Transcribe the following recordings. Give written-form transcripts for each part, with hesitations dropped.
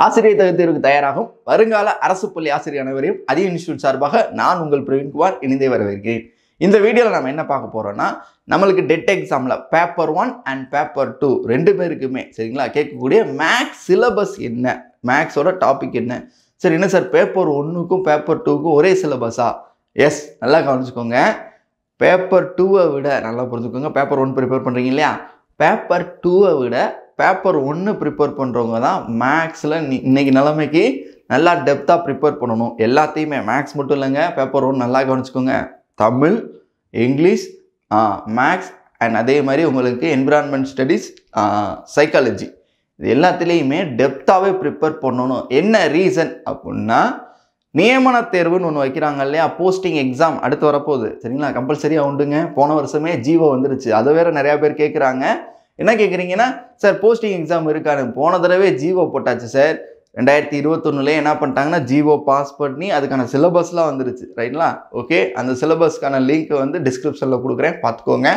ஆசிரியர் தகுதிக்கு தயாராகும் வருங்கால அரசு பள்ளி ஆசிரியர் அனைவரையும் அதிக இன்ஸ்டியூட் சார்பாக நான் உங்கள் பிரவீன்குமார் இணைந்தே வரவேற்கிறேன். இந்த வீடியோவில் நம்ம என்ன பார்க்க போறோம்னா, நம்மளுக்கு டெட் எக்ஸாமில் பேப்பர் 1 அண்ட் பேப்பர் 2 ரெண்டு பேருக்குமே சரிங்களா கேட்கக்கூடிய மேக்ஸ் சிலபஸ் என்ன, மேக்ஸோட டாபிக் என்ன. சரி, என்ன சார் பேப்பர் 1க்கும் பேப்பர் 2க்கும் ஒரே சிலபஸா? எஸ், நல்லா கவனிச்சுக்கோங்க. பேப்பர் 2வை விட நல்லா புரிஞ்சுக்கோங்க. பேப்பர் 1 ப்ரிப்பேர் பண்ணுறீங்க இல்லையா, பேப்பர் 2வை விட பேப்பர் 1 ப்ரிப்பேர் பண்ணுறவங்க தான் மேக்ஸில் இன்னைக்கு நிலைமைக்கு நல்லா டெப்த்தாக ப்ரிப்பேர் பண்ணணும். எல்லாத்தையுமே மேக்ஸ் மட்டும் இல்லைங்க, பேப்பர் 1 நல்லா கவனிச்சுக்கோங்க. தமிழ், இங்கிலீஷ், மேக்ஸ் அண்ட் அதே மாதிரி உங்களுக்கு என்விரான்மெண்ட் ஸ்டடீஸ், சைக்காலஜி, இது எல்லாத்துலேயுமே டெப்த்தாகவே ப்ரிப்பேர் பண்ணணும். என்ன ரீசன் அப்படின்னா, நியமன தேர்வுன்னு ஒன்று வைக்கிறாங்க இல்லையா, போஸ்டிங் எக்ஸாம் அடுத்து வரப்போகுது சரிங்களா, கம்பல்சரியாக உண்டுங்க. போன வருஷமே ஜீவோ வந்துருச்சு. அதை வேறு நிறையா பேர் கேட்குறாங்க. என்ன கேட்குறீங்கன்னா, சார் போஸ்டிங் எக்ஸாம் இருக்கான்னு. போன தடவை ஜீவோ போட்டாச்சு சார். 2021 என்ன பண்ணிட்டாங்கன்னா ஜீவோ பாஸ் பண்ணி அதுக்கான சிலபஸ்லாம் வந்துருச்சு ரைட்ங்களா. ஓகே, அந்த சிலபஸ்க்கான லிங்க் வந்து டிஸ்கிரிப்ஷனில் கொடுக்குறேன், பார்த்துக்கோங்க.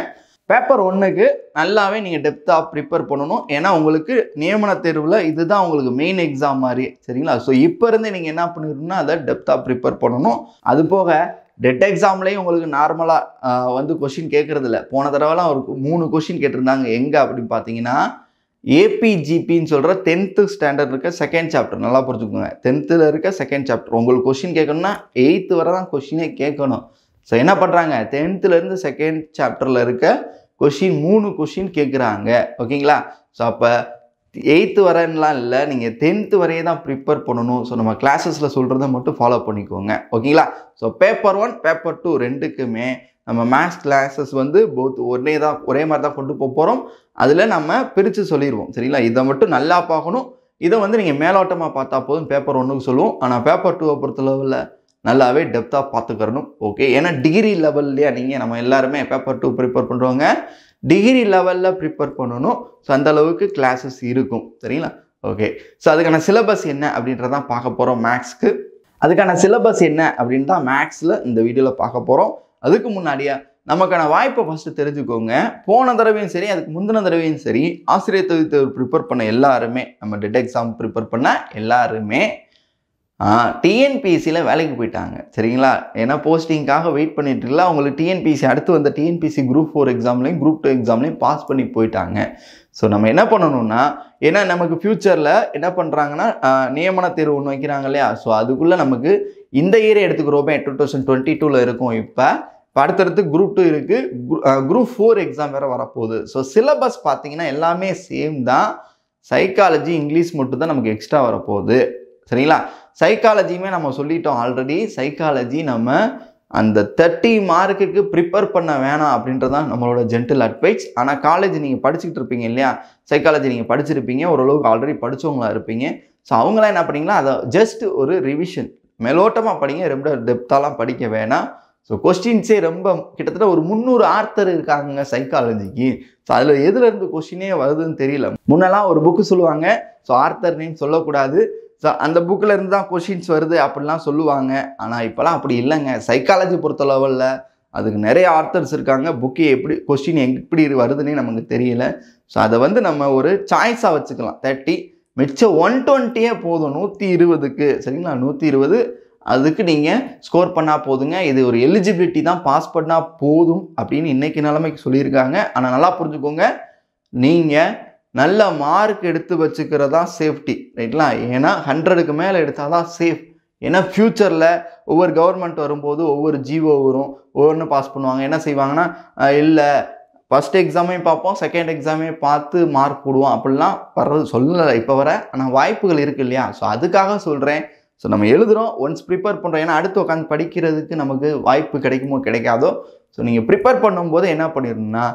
பேப்பர் 1க்கு நல்லாவே நீங்கள் டெப்த்தாக ப்ரிப்பேர் பண்ணணும். ஏன்னா உங்களுக்கு நியமன தேர்வில் இதுதான் உங்களுக்கு மெயின் எக்ஸாம் மாதிரி சரிங்களா. ஸோ இப்போ இருந்து நீங்கள் என்ன பண்ணிடணும்னா அதை டெப்த்தாக ப்ரிப்பேர் பண்ணணும். அது போக டெட் எக்ஸாம்லேயும் உங்களுக்கு நார்மலாக வந்து கொஷின் கேட்குறதில்ல. போன தடவைலாம் ஒரு 3 கொஷின் கேட்டிருந்தாங்க. எங்கே அப்படின்னு பார்த்தீங்கன்னா, ஏபிஜிபின்னு சொல்கிற 10th ஸ்டாண்டர்ட் இருக்க செகண்ட் சாப்டர். நல்லா புரிஞ்சுக்கோங்க, 10th இருக்க செகண்ட் சாப்டர் உங்களுக்கு கொஷின் கேட்கணும்னா 8th வரை தான் கொஷினே கேட்கணும். ஸோ என்ன பண்ணுறாங்க, 10th செகண்ட் சாப்டரில் இருக்க கொஷின் 3 கொஷின் கேட்குறாங்க. ஓகேங்களா. ஸோ அப்போ 8th வரலாம் இல்லை, நீங்கள் 10th வரையே தான் ப்ரிப்பேர் பண்ணணும். ஸோ நம்ம கிளாஸஸில் சொல்கிறத மட்டும் ஃபாலோ பண்ணிக்கோங்க. ஓகேங்களா. ஸோ பேப்பர் 1 பேப்பர் 2 ரெண்டுக்குமே நம்ம மேக்ஸ் கிளாஸஸ் வந்து ஒரே மாதிரி தான் கொண்டு போக போகிறோம். அதில் நம்ம பிரித்து சொல்லிடுவோம் சரிங்களா. இதை மட்டும் நல்லா பார்க்கணும். இதை வந்து நீங்கள் மேலோட்டமாக பார்த்தா போதும், பேப்பர் 1க்கு சொல்லுவோம். ஆனால் பேப்பர் 2வை பொறுத்த லெவலில் நல்லாவே டெப்த்தாக பார்த்துக்கறணும். ஓகே, ஏன்னா டிகிரி லெவல்லையா நீங்கள் நம்ம எல்லாருமே பேப்பர் 2 ப்ரிப்பேர் பண்ணுறவங்க டிகிரி லெவலில் ப்ரிப்பேர் பண்ணணும். ஸோ அந்த அளவுக்கு கிளாஸஸ் இருக்கும் சரிங்களா. ஓகே, ஸோ அதுக்கான சிலபஸ் என்ன அப்படின்றதான் பார்க்க போகிறோம். மேக்ஸ்க்கு அதுக்கான சிலபஸ் என்ன அப்படின்னு தான் மேக்ஸில் இந்த வீடியோவில் பார்க்க போகிறோம். அதுக்கு முன்னாடியே நமக்கான வாய்ப்பை ஃபஸ்ட்டு தெரிஞ்சுக்கோங்க. போன தடவையும் சரி, அதுக்கு முந்தின தடவையும் சரி, ஆசிரியர் தகுதி தேர்வு ப்ரிப்பேர் பண்ண எல்லாருமே, நம்ம டெட் எக்ஸாம் ப்ரிப்பேர் பண்ண எல்லாருமே டிஎன்பிஎஸ்சியில் வேலைக்கு போயிட்டாங்க சரிங்களா. ஏன்னா போஸ்டிங்காக வெயிட் பண்ணிட்டு இருக்கல. அவங்களுக்கு டிஎன்பிஎஸ்சி அடுத்து வந்த டிஎன்பிஎஸ்சி குரூப் 4 எக்ஸாம்லையும் குரூப் 2 எக்ஸாம்லையும் பாஸ் பண்ணி போயிட்டாங்க. ஸோ நம்ம என்ன பண்ணணும்னா, ஏன்னா நமக்கு ஃப்யூச்சரில் என்ன பண்ணுறாங்கன்னா நியமன தேர்வு ஒன்று வைக்கிறாங்க இல்லையா. ஸோ அதுக்குள்ளே நமக்கு இந்த இயரை எடுத்துக்கிறோமே 2022 இருக்கும். இப்போ அடுத்தடுத்து குரூப் 2 இருக்குது, குரூப் 4 எக்ஸாம் வேறு வரப்போகுது. ஸோ சிலபஸ் பார்த்தீங்கன்னா எல்லாமே சேம் தான். சைக்காலஜி, இங்கிலீஷ் மட்டும் தான் நமக்கு எக்ஸ்ட்ரா வரப்போகுது சரிங்களா. சைக்காலஜியுமே நம்ம சொல்லிட்டோம் ஆல்ரெடி. சைக்காலஜி நம்ம அந்த 30 மார்க்குக்கு ப்ரிப்பேர் பண்ண வேணாம் அப்படின்றதான் நம்மளோட ஜென்டில் அட்வைஸ். ஆனால் காலேஜ் நீங்கள் படிச்சுக்கிட்டு இருப்பீங்க இல்லையா, சைக்காலஜி நீங்கள் படிச்சிருப்பீங்க, ஓரளவுக்கு ஆல்ரெடி படித்தவங்களா இருப்பீங்க. ஸோ அவங்களாம் என்ன பண்ணிங்களா, அதை ஜஸ்ட் ஒரு ரிவிஷன் மேலோட்டமாக படிங்க, ரொம்ப டெப்த்தாலாம் படிக்க வேணாம். ஸோ கொஸ்டின்ஸே ரொம்ப கிட்டத்தட்ட ஒரு 300 ஆர்த்தர் இருக்காங்க சைக்காலஜிக்கு. ஸோ அதில் எதுலேருந்து கொஸ்டினே வருதுன்னு தெரியல. முன்னெல்லாம் ஒரு புக்கு சொல்லுவாங்க, ஸோ ஆர்த்தர் நேம் சொல்லக்கூடாது, ஸோ அந்த புக்கில் இருந்து தான் கொஷின்ஸ் வருது அப்படிலாம் சொல்லுவாங்க. ஆனால் இப்போலாம் அப்படி இல்லைங்க. சைக்காலஜி பொறுத்த லெவலில் அதுக்கு நிறைய ஆர்த்தர்ஸ் இருக்காங்க. புக்கு எப்படி கொஸ்டின் எப்படி வருதுன்னே நமக்கு தெரியல. ஸோ அதை வந்து நம்ம ஒரு சாய்ஸாக வச்சுக்கலாம். 30 மிச்சம் 120 போதும் 120க்கு சரிங்களா. 120 அதுக்கு நீங்கள் ஸ்கோர் பண்ணால் போதுங்க. இது ஒரு எலிஜிபிலிட்டி தான், பாஸ் பண்ணால் போதும் அப்படின்னு இன்றைக்கி நிலைமைக்கு சொல்லியிருக்காங்க. ஆனால் நல்லா புரிஞ்சுக்கோங்க, நீங்கள் நல்ல மார்க் எடுத்து வச்சுக்கிறதா சேஃப்டி ரைட்ங்களா. ஏன்னா 100க்கு மேலே எடுத்தால் தான் சேஃப். ஏன்னா ஃப்யூச்சரில் ஒவ்வொரு கவர்மெண்ட் வரும்போது ஒவ்வொரு ஜிஓ வரும், ஒவ்வொன்று பாஸ் பண்ணுவாங்க. என்ன செய்வாங்கன்னா, இல்லை ஃபஸ்ட் எக்ஸாமையும் பார்ப்போம், செகண்ட் எக்ஸாமையும் பார்த்து மார்க் போடுவோம் அப்படிலாம் வர்றது சொல்லலை இப்போ வர. ஆனால் வாய்ப்புகள் இருக்குது இல்லையா. ஸோ அதுக்காக சொல்கிறேன். ஸோ நம்ம எழுதுகிறோம், ஒன்ஸ் ப்ரிப்பேர் பண்ணுறோம். ஏன்னா அடுத்து உட்காந்து படிக்கிறதுக்கு நமக்கு வாய்ப்பு கிடைக்குமோ கிடைக்காதோ. ஸோ நீங்கள் ப்ரிப்பேர் பண்ணும்போது என்ன பண்ணிடணும்னா,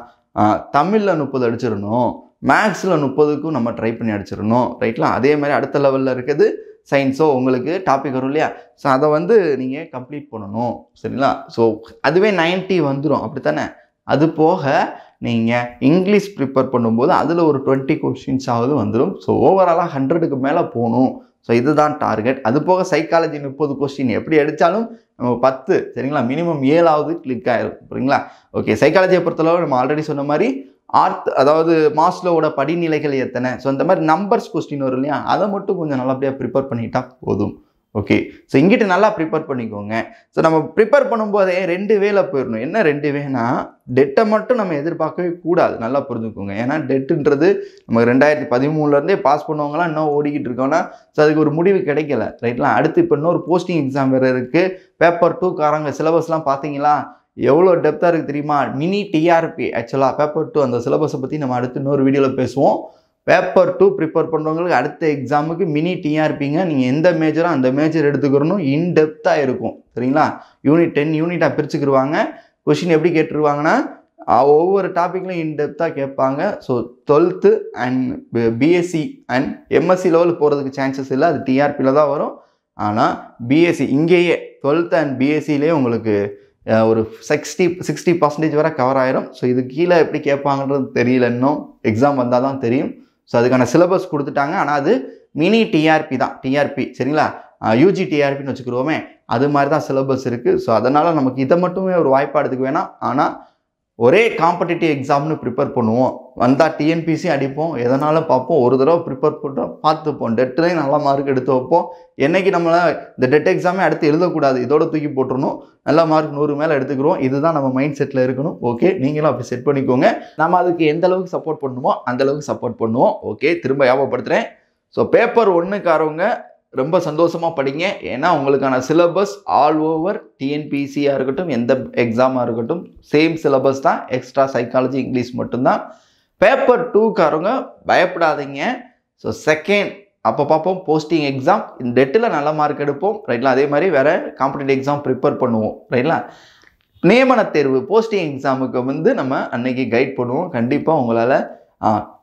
தமிழில் 30 அடிச்சிடணும், மேக்ஸில் 30க்கும் நம்ம ட்ரை பண்ணி அடிச்சிடணும் ரைட்லாம். அதே மாதிரி அடுத்த லெவலில் இருக்குது சயின்ஸோ உங்களுக்கு டாபிக் வரும் இல்லையா. ஸோ அதை வந்து நீங்கள் கம்ப்ளீட் பண்ணணும் சரிங்களா. ஸோ அதுவே 90 வந்துடும் அப்படி தானே. அது போக நீங்கள் இங்கிலீஷ் ப்ரிப்பேர் பண்ணும்போது அதில் ஒரு 20 கொஸ்டின்ஸாவது வந்துடும். ஸோ ஓவராலாக 100க்கு மேலே போகணும். ஸோ இதுதான் டார்கெட். அது போக சைக்காலஜி 30 கொஸ்டின் எப்படி அடித்தாலும் நம்ம 10 சரிங்களா, மினிமம் 7ஆவது கிளிக் ஆகிடும் சரிங்களா. ஓகே, சைக்காலஜியை பொறுத்தளவு நம்ம ஆல்ரெடி சொன்ன மாதிரி அதாவது மாஸ்லோவோட படிநிலைகள் எத்தனை, ஸோ இந்த மாதிரி நம்பர்ஸ் கொஸ்டின் வரும் இல்லையா, அதை மட்டும் கொஞ்சம் நல்லபடியாக ப்ரிப்பேர் பண்ணிட்டா போதும். ஓகே, ஸோ இங்கிட்ட நல்லா ப்ரிப்பேர் பண்ணிக்கோங்க. ஸோ நம்ம ப்ரிப்பேர் பண்ணும்போதே 2 வேல போயிடணும். என்ன 2 வேனா, டெட்டை மட்டும் நம்ம எதிர்பார்க்கவே கூடாது, நல்லா புரிஞ்சுக்கோங்க. ஏன்னா டெட்டுன்றது நம்ம 2013 பாஸ் பண்ணவங்களாம் இன்னும் ஓடிக்கிட்டு இருக்கோம்னா, ஸோ அதுக்கு ஒரு முடிவு கிடைக்கல, ரைட்லாம். அடுத்து இப்போ இன்னொரு போஸ்டிங் எக்ஸாம் வேறு இருக்குது. பேப்பர் 2 காரங்க சிலபஸ்லாம் பார்த்தீங்களா எவ்வளோ டெப்த்தாக இருக்குது தெரியுமா? மினி டிஆர்பி ஆக்சுவலாக பேப்பர் 2 அந்த சிலபஸை பற்றி நம்ம அடுத்து இன்னொரு வீடியோவில் பேசுவோம். பேப்பர் 2 ப்ரிப்பேர் பண்ணுறவங்களுக்கு அடுத்த எக்ஸாமுக்கு மினி டிஆர்பிங்க. நீங்கள் எந்த மேஜரோ அந்த மேஜர் எடுத்துக்கிறணும், இன்டெப்த்தாக இருக்கும் சரிங்களா. யூனிட் 10 யூனிட்டாக பிரிச்சுக்கிடுவாங்க. கொஷின் எப்படி கேட்டுருவாங்கன்னா, ஒவ்வொரு டாப்பிக்லையும் இன்டெப்த்தாக கேட்பாங்க. So 12th and BSc and MSc level போகிறதுக்கு சான்சஸ் இல்லை, அது டிஆர்பியில் தான் வரும். ஆனால் பிஎஸ்சி இங்கேயே 12th அண்ட் பிஎஸ்சிலே உங்களுக்கு ஒரு 60% வரை கவர் ஆயிரும். ஸோ இது கீழே எப்படி கேட்பாங்கன்றது தெரியல, இன்னும் எக்ஸாம் வந்தால் தான் தெரியும். ஸோ அதுக்கான சிலபஸ் கொடுத்துட்டாங்க. ஆனால் அது மினி டிஆர்பி தான், டிஆர்பி சரிங்களா, யூஜி டிஆர்பின்னு வச்சுக்கிடுவோமே, அது மாதிரி தான் சிலபஸ் இருக்குது. ஸோ அதனால் நமக்கு இதை மட்டுமே ஒரு வாய்ப்பாக எடுத்துக்க வேணாம். ஆனால் ஒரே காம்படிட்டிவ் எக்ஸாம்னு ப்ரிப்பேர் பண்ணுவோம். வந்தால் டிஎன்பிசி அடிப்போம், எதனாலும் பார்ப்போம். ஒரு தடவை ப்ரிப்பேர் பண்ணுறோம், பார்த்துப்போம். டெட்லேயும் நல்ல மார்க் எடுத்து வைப்போம். என்றைக்கு நம்மளை இந்த டெட் எக்ஸாமே அடுத்து எழுதக்கூடாது, இதோட தூக்கி போட்டுருணும். நல்ல மார்க் 100 மேலே எடுத்துக்கிறோம். இதுதான் நம்ம மைண்ட் செட்டில் இருக்கணும். ஓகே, நீங்களும் அப்படி செட் பண்ணிக்கோங்க. நம்ம அதுக்கு எந்த அளவுக்கு சப்போர்ட் பண்ணுமோ அந்தளவுக்கு சப்போர்ட் பண்ணுவோம். ஓகே, திரும்ப ஞாபகப்படுத்துகிறேன். ஸோ பேப்பர் 1க்காரவங்க ரொம்ப சந்தோஷமாக படிங்க. ஏன்னா உங்களுக்கான சிலபஸ் ஆல் ஓவர் டிஎன்பிசியாக இருக்கட்டும், எந்த எக்ஸாமாக இருக்கட்டும், சேம் சிலபஸ் தான். எக்ஸ்ட்ரா சைக்காலஜி இங்கிலீஷ் மட்டும்தான். பேப்பர் 2க்காரவங்க பயப்படாதீங்க. ஸோ செகண்ட் அப்போ பார்ப்போம் போஸ்டிங் எக்ஸாம். இந்த டெட்டில் நல்ல மார்க் எடுப்போம் ரைட்லாம். அதே மாதிரி வேறு காம்படிட்டிவ் எக்ஸாம் ப்ரிப்பேர் பண்ணுவோம் ரைட்லாம். நியமன தேர்வு போஸ்டிங் எக்ஸாமுக்கு நம்ம அன்னைக்கு கைட் பண்ணுவோம். கண்டிப்பாக உங்களால்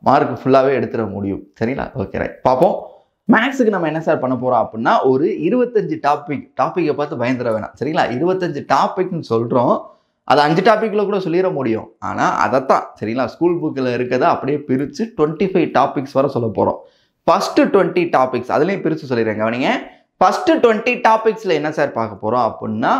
மார்க் ஃபுல்லாகவே எடுத்துட முடியும் சரிங்களா. ஓகே ரைட், பார்ப்போம். மேக்ஸுக்கு நம்ம என்ன சார் பண்ண போகிறோம் அப்படின்னா, ஒரு 25 டாப்பிக்கை பார்த்து பயந்துட வேணாம் சரிங்களா. 25 டாபிக்னு சொல்கிறோம், அது 5 டாப்பிக்கில் கூட சொல்லிட முடியும். ஆனால் அதைத்தான் சரிங்களா, ஸ்கூல் புக்கில் இருக்கிறத அப்படியே பிரித்து 25 டாபிக்ஸ் வர சொல்ல போகிறோம். ஃபஸ்ட்டு 20 டாபிக்ஸ் அதுலேயும் பிரித்து சொல்லிடுறேங்க. அவனிங்க ஃபஸ்ட்டு 20 டாபிக்ஸில் என்ன சார் பார்க்க போகிறோம் அப்படின்னா,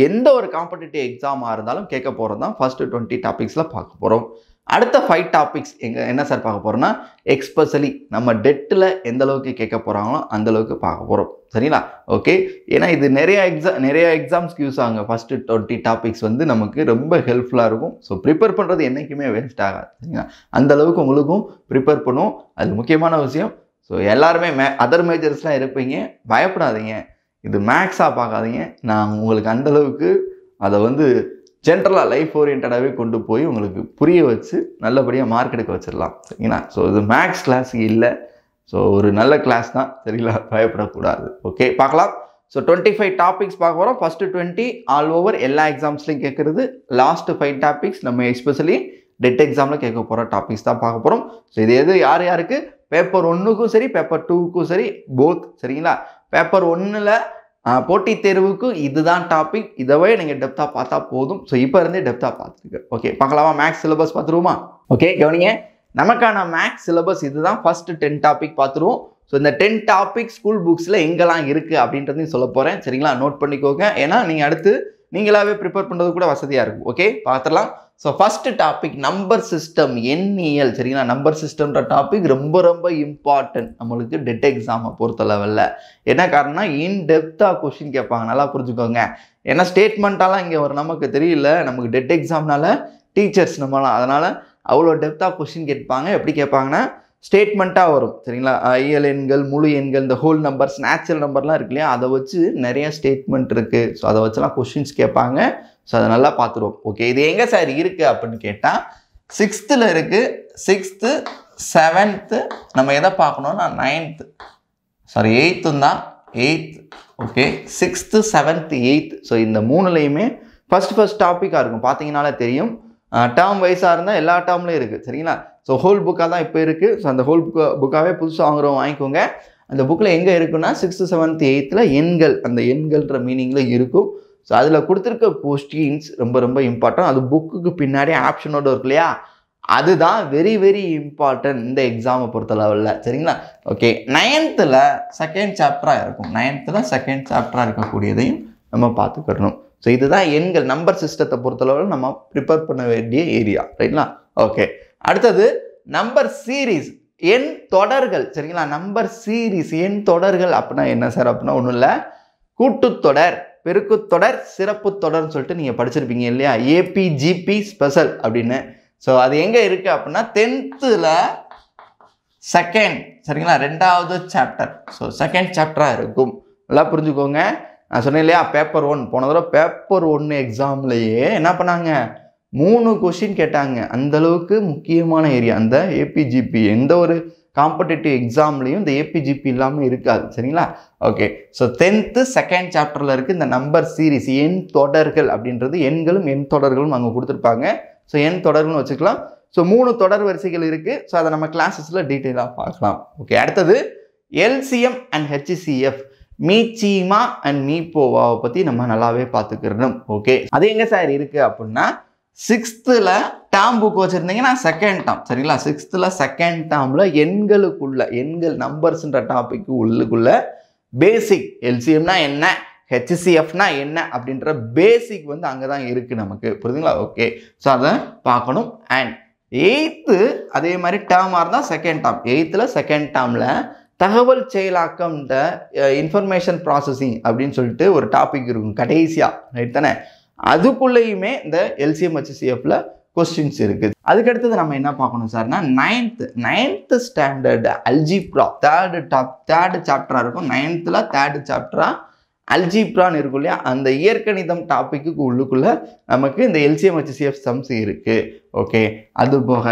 எந்த ஒரு காம்படிட்டிவ் எக்ஸாமாக இருந்தாலும் கேட்க போகிறது தான் ஃபஸ்ட்டு 20 டாபிக்ஸில் பார்க்க போகிறோம். அடுத்த 5 டாபிக்ஸ் என்ன சார் பார்க்க போகிறோம்னா, எக்ஸ்பெஷலி நம்ம டெட்டில் எந்த அளவுக்கு கேட்க போகிறாங்களோ அந்த அளவுக்கு பார்க்க போகிறோம் சரிங்களா. ஓகே, ஏன்னா இது நிறைய எக்ஸாம்ஸ்க்கு யூஸ் ஆகுங்க. ஃபஸ்ட்டு 20 டாபிக்ஸ் நமக்கு ரொம்ப ஹெல்ப்ஃபுல்லாக இருக்கும். ஸோ ப்ரிப்பேர் பண்ணுறது என்றைக்குமே வேஸ்ட் ஆகாது சரிங்களா. அந்த அளவுக்கு உங்களுக்கும் ப்ரிப்பேர் பண்ணும், அது முக்கியமான விஷயம். ஸோ எல்லாருமே அதர் மேஜர்ஸ்லாம் இருப்பீங்க, பயப்படாதீங்க. இது மேக்ஸாக பார்க்காதீங்க. நான் உங்களுக்கு அந்தளவுக்கு அதை ஜென்ரலாக லைஃப் ஓரியன்டாகவே கொண்டு போய் உங்களுக்கு புரிய வச்சு நல்லபடியாக மார்க் எடுக்க வச்சிடலாம் சரிங்களா. ஸோ இது மேக்ஸ் கிளாஸ் இல்லை, ஸோ ஒரு நல்ல கிளாஸ் தான் சரிங்களா, பயப்படக்கூடாது. ஓகே, பார்க்கலாம். ஸோ 25 டாபிக்ஸ் பார்க்க போகிறோம். ஃபஸ்ட்டு 20 ஆல் ஓவர் எல்லா எக்ஸாம்ஸ்லையும் கேட்குறது. லாஸ்ட்டு 5 டாபிக்ஸ் நம்ம எஸ்பெஷலி டெட் எக்ஸாமில் கேட்க போகிற டாபிக்ஸ் தான் பார்க்க போகிறோம். ஸோ இது யாருக்கு பேப்பர் 1க்கும் சரி பேப்பர் 2க்கும் சரி போத் சரிங்களா. பேப்பர் 1ல் போட்டித் தேர்வுக்கு இதுதான் டாபிக், இதவே நீங்கள் டெப்த்தாக பார்த்தா போதும். ஸோ இப்போ இருந்தே டெப்த்தாக பார்த்துருக்கு. ஓகே, பார்க்கலாமா? Maths syllabus பார்த்துருவோமா? ஓகே, கவனிங்க, நமக்கான மேக்ஸ் சிலபஸ் இதுதான். ஃபஸ்ட்டு 10 டாபிக் பார்த்துருவோம். ஸோ இந்த 10 டாபிக் ஸ்கூல் புக்ஸில் எங்கெல்லாம் இருக்குது அப்படின்றதையும் சொல்ல போகிறேன் சரிங்களா. நோட் பண்ணிக்கோங்க, ஏன்னா நீங்கள் அடுத்து நீங்களாவே ப்ரிப்பேர் பண்ணுறது கூட வசதியாக இருக்கும். ஓகே, பார்த்துடலாம். So first topic number system, எண்ணியல் சரிங்களா. நம்பர் சிஸ்டம்ன்ற டாபிக் ரொம்ப ரொம்ப இம்பார்ட்டன்ட் நம்மளுக்கு டெட் எக்ஸாமை பொறுத்த லெவலில். என்ன காரணம்னா, இன்டெப்த்தாக கொஷின் கேட்பாங்க, நல்லா புரிஞ்சுக்கோங்க. ஏன்னா ஸ்டேட்மெண்ட்டாலாம் இங்கே நமக்கு தெரியல, நமக்கு டெட் எக்ஸாம்னால டீச்சர்ஸ் நம்மளாம், அதனால் அவ்வளோ டெப்த்தாக கொஷின் கேட்பாங்க. எப்படி கேட்பாங்கன்னா, ஸ்டேட்மெண்ட்டாக வரும் சரிங்களா. இயல் எண்கள், முழு எண்கள், இந்த ஹோல் நம்பர்ஸ், நேச்சுரல் நம்பர்லாம் இருக்கு இல்லையா, அதை வச்சு நிறைய ஸ்டேட்மெண்ட் இருக்குது. ஸோ அதை வச்சுலாம் கொஷின்ஸ் கேட்பாங்க. ஸோ அதை நல்லா பார்த்துருவோம். ஓகே, இது எங்கே சார் இருக்குது அப்படின்னு கேட்டால் 6th இருக்குது. 6th 7th நம்ம எதை பார்க்கணுன்னா 9th 8th தான் 8th. Okay, 6th 7th 8th. So இந்த 3லையுமே ஃபஸ்ட் டாப்பிக்காக இருக்கும். பார்த்தீங்கன்னாலே தெரியும், டேர்ம் வைஸாக இருந்தால் எல்லா டேர்ம்லேயும் இருக்குது சரிங்களா. ஸோ ஹோல் புக்காக தான் இப்போ இருக்குது. ஸோ அந்த ஹோல் புக்காகவே புதுசாக வாங்கிக்கோங்க. அந்த புக்கில் எங்கே இருக்குன்னா 6th 7th 8th எண்கள், அந்த எண்கள்ன்ற மீனிங்கில் இருக்கும். ஸோ அதில் கொடுத்துருக்க கொஸ்டின்ஸ் ரொம்ப ரொம்ப இம்பார்ட்டன்ட். அது புக்குக்கு பின்னாடி ஆப்ஷனோடு இருக்கு இல்லையா, அதுதான் வெரி வெரி இம்பார்ட்டன்ட் இந்த எக்ஸாமை பொறுத்த லெவலில் சரிங்களா. ஓகே, 9th செகண்ட் சாப்டராக இருக்கும். 9th செகண்ட் சாப்டராக இருக்கக்கூடியதையும் நம்ம பார்த்துக்கணும். ஸோ இதுதான் எண்கள் நம்பர் சிஸ்டத்தை பொறுத்த லெவலில் நம்ம ப்ரிப்பேர் பண்ண வேண்டிய ஏரியா ரைட்ங்களா. ஓகே, அடுத்தது நம்பர் சீரீஸ், எண் தொடர்கள். சரிங்களா, நம்பர் சீரீஸ் எண் தொடர்கள் அப்படின்னா என்ன சார் அப்படின்னா ஒன்றும் இல்லை, கூட்டுத்தொடர், பெருக்குத்தொடர், சிறப்பு தொடர்னு சொல்லிட்டு நீங்கள் படிச்சிருப்பீங்க இல்லையா, ஏபிஜிபி ஸ்பெஷல் அப்படின்னு. ஸோ அது எங்கே இருக்குது அப்படின்னா 10th செகண்ட், சரிங்களா, 2வது சாப்டர். ஸோ செகண்ட் சாப்டராக இருக்கும். நல்லா புரிஞ்சுக்கோங்க. நான் சொன்னேன் இல்லையா பேப்பர் 1, போன தடவை பேப்பர் 1 எக்ஸாம்லேயே என்ன பண்ணாங்க, 3 கொஸ்டின் கேட்டாங்க. அந்தளவுக்கு முக்கியமான ஏரியா அந்த ஏபிஜிபி. எந்த ஒரு காம்படிட்டிவ் எக்ஸாம்லேயும் இந்த ஏபிஜிபி இல்லாமல் இருக்காது. சரிங்களா, ஓகே. ஸோ 10th செகண்ட் சாப்டரில் இருக்குது இந்த நம்பர் சீரீஸ், எண் தொடர்கள் அப்படின்றது எண்களும் எண் தொடர்களும் அங்கே கொடுத்துருப்பாங்க. ஸோ எண் தொடர்கள்னு வச்சுக்கலாம். ஸோ 3 தொடர் வரிசைகள் இருக்குது. ஸோ அதை நம்ம கிளாஸஸில் டீட்டெயிலாக பார்க்கலாம். ஓகே, அடுத்தது எல்சிஎம் அண்ட் ஹெச்சிசிஎஃப், மீச்சீமா அண்ட் மீப்போவாவை பற்றி நம்ம நல்லாவே பார்த்துக்கிறணும். ஓகே, அது எங்கே சார் இருக்குது அப்படின்னா 6th டேர்ம் புக் வச்சுருந்தீங்கன்னா செகண்ட் டேர்ம். சரிங்களா, 6th செகண்ட் டேர்மில் எண்களுக்குள்ள, எண்கள் நம்பர்ஸ்ன்ற டாபிக் உள்ளுக்குள்ள பேசிக், எல்சிஎம்னா என்ன, ஹெச்சிசிஎஃப்னா என்ன அப்படின்ற பேசிக் வந்து அங்கே தான் இருக்குது நமக்கு. புரியுதுங்களா, ஓகே. ஸோ அதை பார்க்கணும். அண்ட் 8th அதே மாதிரி டேர்மாக இருந்தால் செகண்ட் டேர்ம், 8th செகண்ட் டேர்மில் தகவல் செயலாக்கம், இன்ஃபர்மேஷன் ப்ராசஸிங் அப்படின்னு சொல்லிட்டு ஒரு டாபிக் இருக்கும் கடைசியாக, ரைட் தானே. அதுக்குள்ளேயுமே இந்த எல்சிஎம் ஹெச்சிசிஎஃப்ல கொஸ்டின்ஸ் இருக்குது. அதுக்கடுத்தது நம்ம என்ன பார்க்கணும் சார்னா 9th ஸ்டாண்டர்ட் அல்ஜிப்ரா, தேர்டு சாப்டராக இருக்கும். 9th 3rd சாப்டரா அல்ஜிப்ரான்னு இருக்கும் இல்லையா, அந்த இயற்கணிதம் டாப்பிக்கு உள்ளுக்குள்ள நமக்கு இந்த எல்சிஎம் ஹெச்சிசிஎஃப் சம்ஸ் இருக்குது. ஓகே, அது போக